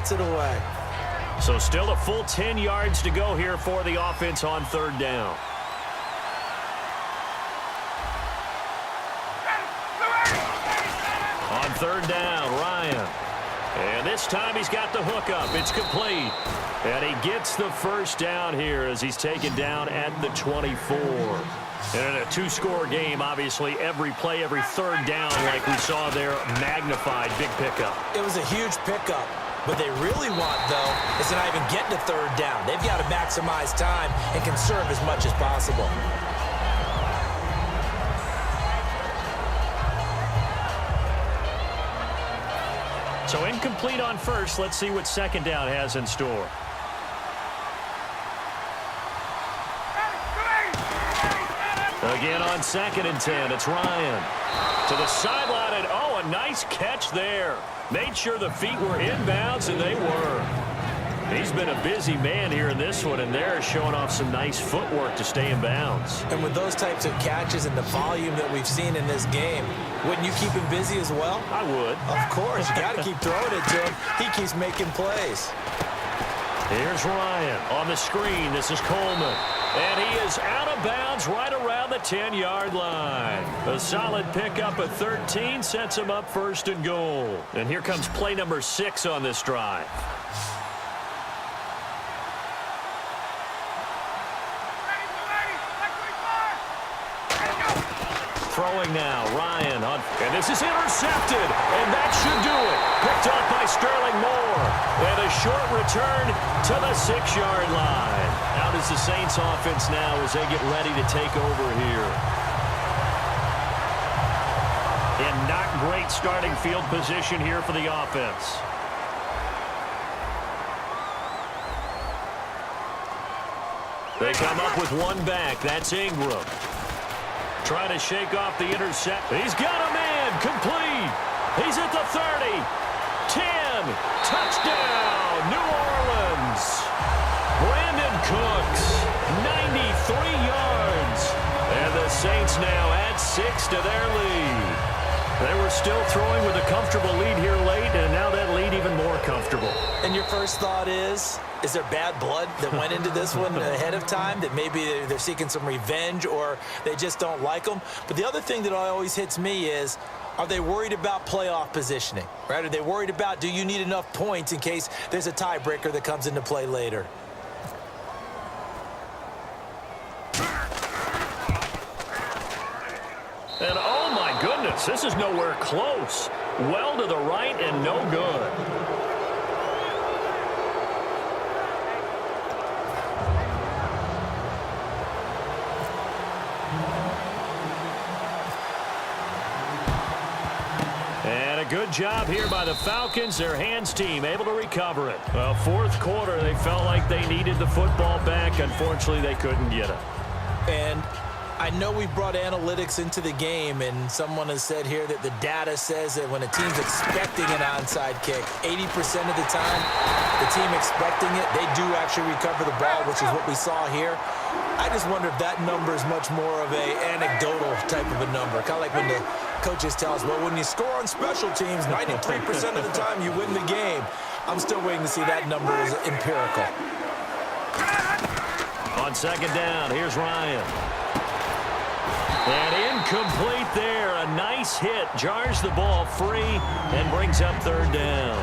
puts it away. So still a full 10 yards to go here for the offense on third down. On third down, Ryan. And this time he's got the hook up. It's complete. And he gets the first down here as he's taken down at the 24. And in a two-score game, obviously, every play, every third down, like we saw there, magnified. Big pickup. It was a huge pickup. What they really want, though, is to not even get to third down. They've got to maximize time and conserve as much as possible. So incomplete on first. Let's see what second down has in store. Again on 2nd and 10, it's Ryan. To the sideline, and oh, a nice catch there. Made sure the feet were inbounds, and they were. He's been a busy man here in this one, and they're showing off some nice footwork to stay in bounds. And with those types of catches and the volume that we've seen in this game, wouldn't you keep him busy as well? I would. Of course. You got to keep throwing it to him. He keeps making plays. Here's Ryan on the screen. This is Coleman. And he is out of bounds right around the 10-yard line. A solid pickup at 13 sets him up first and goal. And here comes play number 6 on this drive. Throwing now, Ryan. And this is intercepted, and that should do it. Picked up by Sterling Moore. And a short return to the 6-yard line. Out is the Saints offense now as they get ready to take over here. And not great starting field position here for the offense. They come up with one back. That's Ingram. Trying to shake off the intercept. He's got a man. Complete. He's at the 30. 10. Touchdown. New Orleans. Brandon Cooks. 93 yards. And the Saints now add 6 to their lead. They were still throwing with a comfortable lead here late, and now that lead even more comfortable. And your first thought is there bad blood that went into this one ahead of time, that maybe they're seeking some revenge or they just don't like them? But the other thing that always hits me is, are they worried about playoff positioning, right? Are they worried about, do you need enough points in case there's a tiebreaker that comes into play later? And oh my goodness, this is nowhere close. Well to the right and no good. And a good job here by the Falcons, their hands team, able to recover it. Well, fourth quarter, they felt like they needed the football back. Unfortunately, they couldn't get it. And I know we brought analytics into the game, and someone has said here that the data says that when a team's expecting an onside kick, 80% of the time, the team expecting it, they do actually recover the ball, which is what we saw here. I just wonder if that number is much more of a anecdotal type of a number, kind of like when the coaches tell us, well, when you score on special teams, 93% of the time you win the game. I'm still waiting to see that number is empirical. On second down, here's Ryan. And incomplete there. A nice hit. Jars the ball free and brings up third down.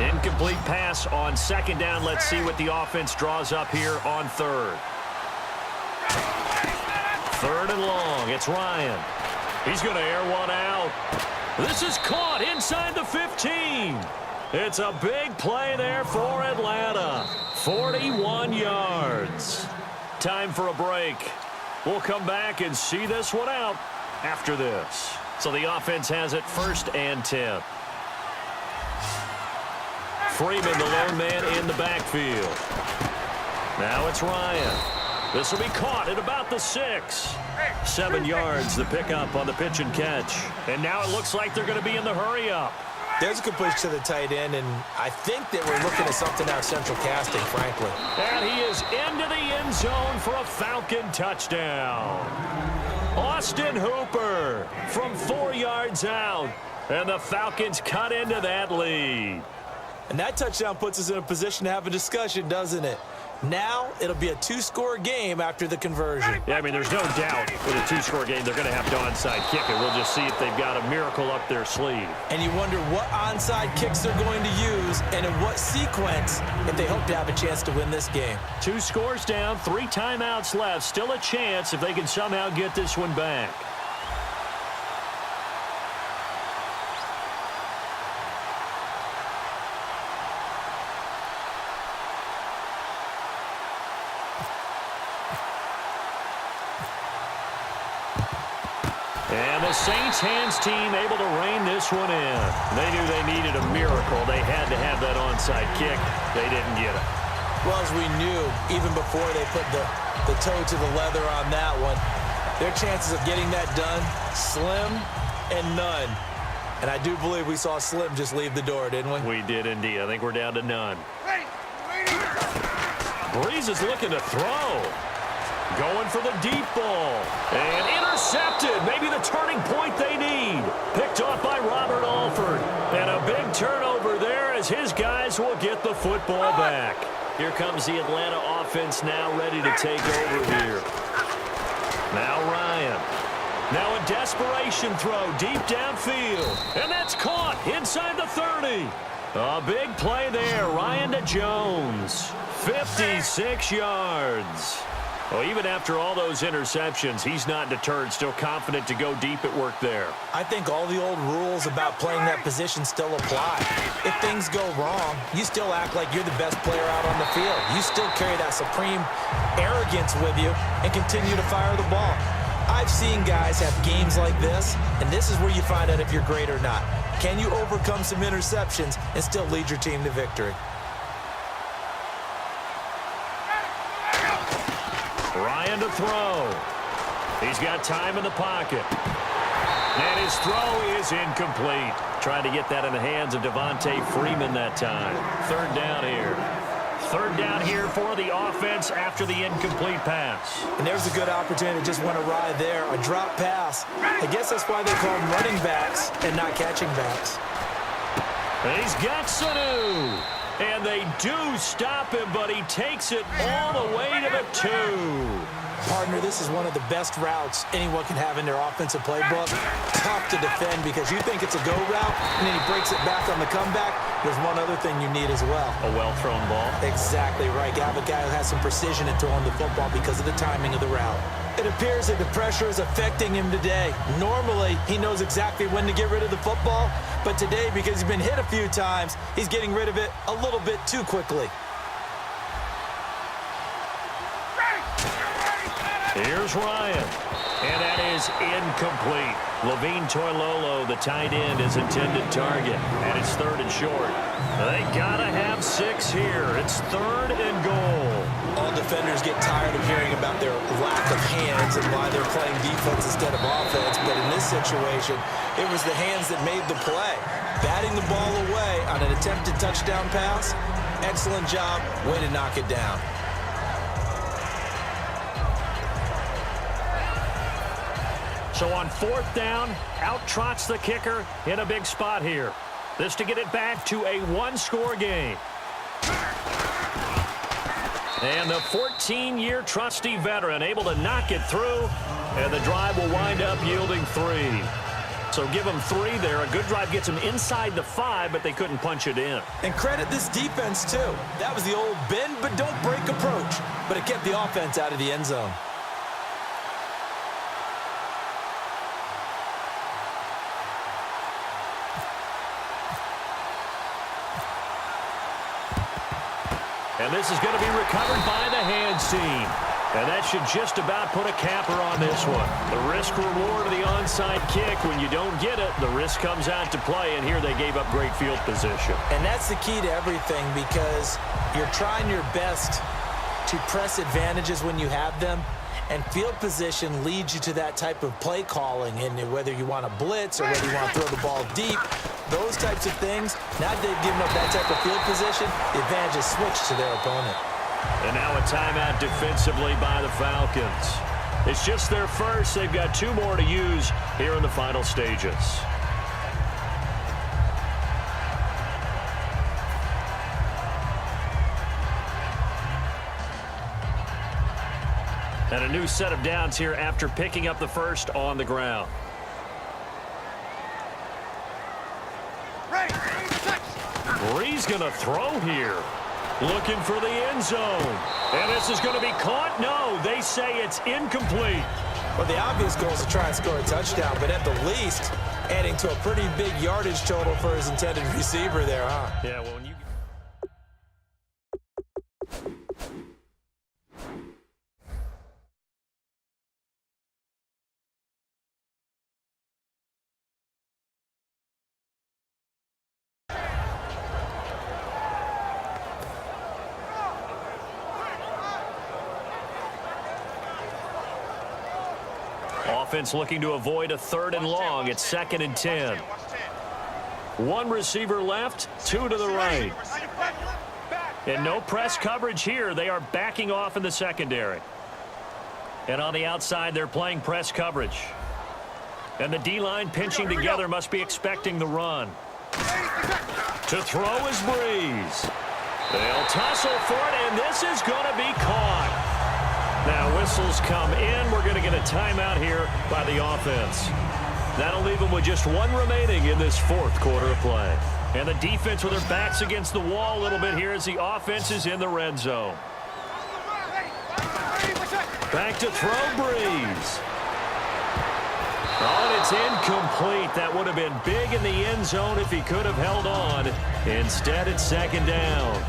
Incomplete pass on second down. Let's see what the offense draws up here on third. Third and long. It's Ryan. He's going to air one out. This is caught inside the 15. It's a big play there for Atlanta. 41 yards. Time for a break. We'll come back and see this one out after this. So the offense has it 1st and 10. Freeman, the lone man in the backfield. Now it's Ryan. This will be caught at about the 6. 7 yards, the pickup on the pitch and catch. And now it looks like they're going to be in the hurry-up. There's a good push to the tight end, and I think that we're looking at something out of central casting, frankly. And he is into the end zone for a Falcon touchdown. Austin Hooper from 4 yards out, and the Falcons cut into that lead. And that touchdown puts us in a position to have a discussion, doesn't it? Now it'll be a two-score game after the conversion. Yeah, I mean, there's no doubt with a two-score game they're going to have to onside kick it. We'll just see if they've got a miracle up their sleeve. And you wonder what onside kicks they're going to use and in what sequence if they hope to have a chance to win this game. 2 scores down, 3 timeouts left. Still a chance if they can somehow get this one back. And the Saints hands team able to rein this one in. They knew they needed a miracle. They had to have that onside kick. They didn't get it. Well, as we knew, even before they put the toe to the leather on that one, their chances of getting that done, slim and none. And I do believe we saw Slim just leave the door, didn't we? We did indeed. I think we're down to none. Breeze is looking to throw. Going for the deep ball. And intercepted. Maybe the turning point they need. Picked off by Robert Alford. And a big turnover there as his guys will get the football back. Here comes the Atlanta offense now ready to take over here. Now Ryan. Now a desperation throw deep downfield. And that's caught inside the 30. A big play there. Ryan to Jones. 56 yards. Well, even after all those interceptions, he's not deterred, still confident to go deep at work there. I think all the old rules about playing that position still apply. If things go wrong, you still act like you're the best player out on the field. You still carry that supreme arrogance with you and continue to fire the ball. I've seen guys have games like this, and this is where you find out if you're great or not. Can you overcome some interceptions and still lead your team to victory? Ryan to throw. He's got time in the pocket. And his throw is incomplete. Trying to get that in the hands of Devontae Freeman that time. 3rd down here. 3rd down here for the offense after the incomplete pass. And there's a good opportunity to just want to ride there. A drop pass. I guess that's why they call them running backs and not catching backs. And he's got Sanu. And they do stop him, but he takes it all the way to the 2. Partner, this is one of the best routes anyone can have in their offensive playbook. Tough to defend because you think it's a go route, and then he breaks it back on the comeback. There's one other thing you need as well. A well-thrown ball. Exactly right. You have a guy who has some precision in throwing the football because of the timing of the route. It appears that the pressure is affecting him today. Normally, he knows exactly when to get rid of the football, but today, because he's been hit a few times, he's getting rid of it a little bit too quickly. Here's Ryan. And that is incomplete. Levine Toilolo, the tight end, is intended target. And it's 3rd and short. They gotta have 6 here. It's 3rd and goal. All defenders get tired of hearing about their lack of hands and why they're playing defense instead of offense. But in this situation, it was the hands that made the play. Batting the ball away on an attempted touchdown pass. Excellent job. Way to knock it down. So on 4th down, out trots the kicker in a big spot here. This to get it back to a 1-score game. And the 14-year trusty veteran able to knock it through, and the drive will wind up yielding 3. So give them 3 there. A good drive gets them inside the 5, but they couldn't punch it in. And credit this defense, too. That was the old bend but don't break approach, but it kept the offense out of the end zone. And this is going to be recovered by the hands team. And that should just about put a capper on this one. The risk-reward of the onside kick, when you don't get it, the risk comes out to play, and here they gave up great field position. And that's the key to everything because you're trying your best to press advantages when you have them, and field position leads you to that type of play calling, and whether you want to blitz or whether you want to throw the ball deep, those types of things, now that they've given up that type of field position, the advantage is switched to their opponent. And now a timeout defensively by the Falcons. It's just their first. They've got 2 more to use here in the final stages. And a new set of downs here after picking up the first on the ground. Bree's going to throw here. Looking for the end zone. And this is going to be caught. No, they say it's incomplete. Well, the obvious goal is to try and score a touchdown, but at the least, adding to a pretty big yardage total for his intended receiver there, huh? Yeah, well, when you... Offense looking to avoid a 3rd and long. It's 2nd and 10. One receiver left, 2 to the right. And no press coverage here. They are backing off in the secondary. And on the outside, they're playing press coverage. And the D-line pinching together must be expecting the run. To throw is Breeze. They'll tussle for it, and this is going to be caught. Now whistles come in. We're going to get a timeout here by the offense. That'll leave them with just 1 remaining in this 4th quarter of play. And the defense with their backs against the wall a little bit here as the offense is in the red zone. Back to throw, Breeze. Oh, and it's incomplete. That would have been big in the end zone if he could have held on. Instead, it's 2nd down.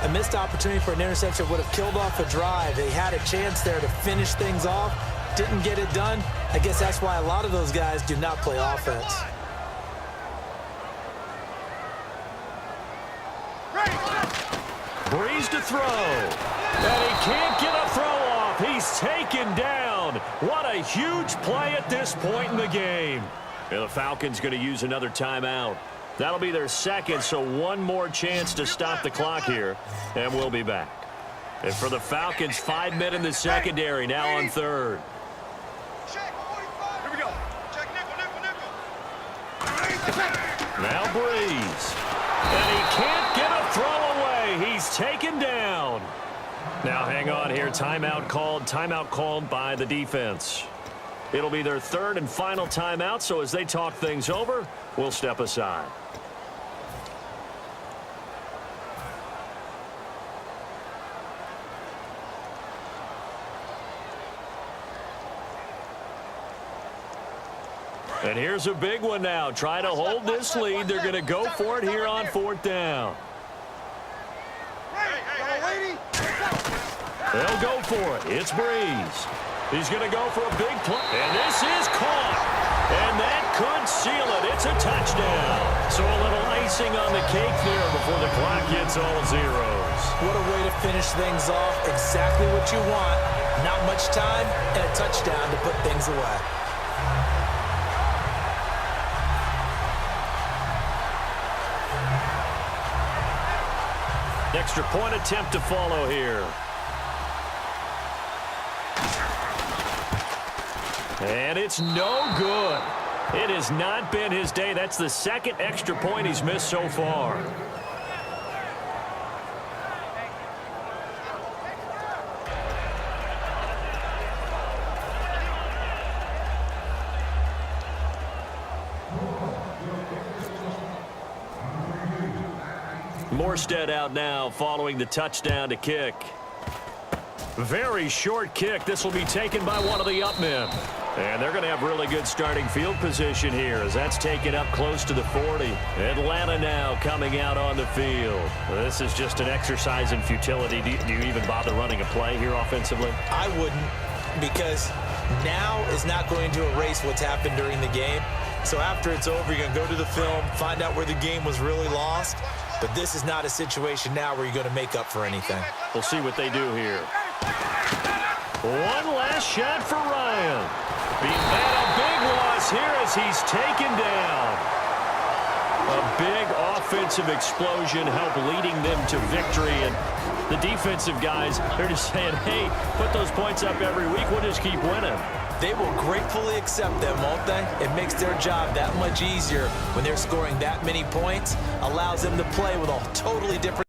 A missed opportunity for an interception would have killed off a drive. They had a chance there to finish things off. Didn't get it done. I guess that's why a lot of those guys do not play offense. Breeze to throw. And he can't get a throw off. He's taken down. What a huge play at this point in the game. And the Falcons going to use another timeout. That'll be their 2nd, so 1 more chance to stop the clock here, and we'll be back. And for the Falcons, 5 men in the secondary, now on 3rd. Here we go. Check nickel. Now Breeze. And he can't get a throw away. He's taken down. Now hang on here. Timeout called by the defense. It'll be their 3rd and final timeout, so as they talk things over, we'll step aside. And here's a big one now. Trying to hold this lead. They're going to go for it here on 4th down. They'll go for it. It's Breeze. He's going to go for a big play. And this is caught. And that could seal it. It's a touchdown. So a little icing on the cake there before the clock hits all zeros. What a way to finish things off. Exactly what you want. Not much time and a touchdown to put things away. Extra point attempt to follow here. And it's no good. It has not been his day. That's the 2nd extra point he's missed so far. Morstead out now following the touchdown to kick. Very short kick. This will be taken by one of the up men. And they're going to have really good starting field position here as that's taken up close to the 40. Atlanta now coming out on the field. This is just an exercise in futility. Do you even bother running a play here offensively? I wouldn't, because now is not going to erase what's happened during the game. So after it's over, you're going to go to the film, find out where the game was really lost. But this is not a situation now where you're going to make up for anything. We'll see what they do here. One last shot for Ryan. Being a big loss here as he's taken down. A big offensive explosion helped leading them to victory. And the defensive guys, they're just saying, hey, put those points up every week. We'll just keep winning. They will gratefully accept them, won't they? It makes their job that much easier when they're scoring that many points. Allows them to play with a totally different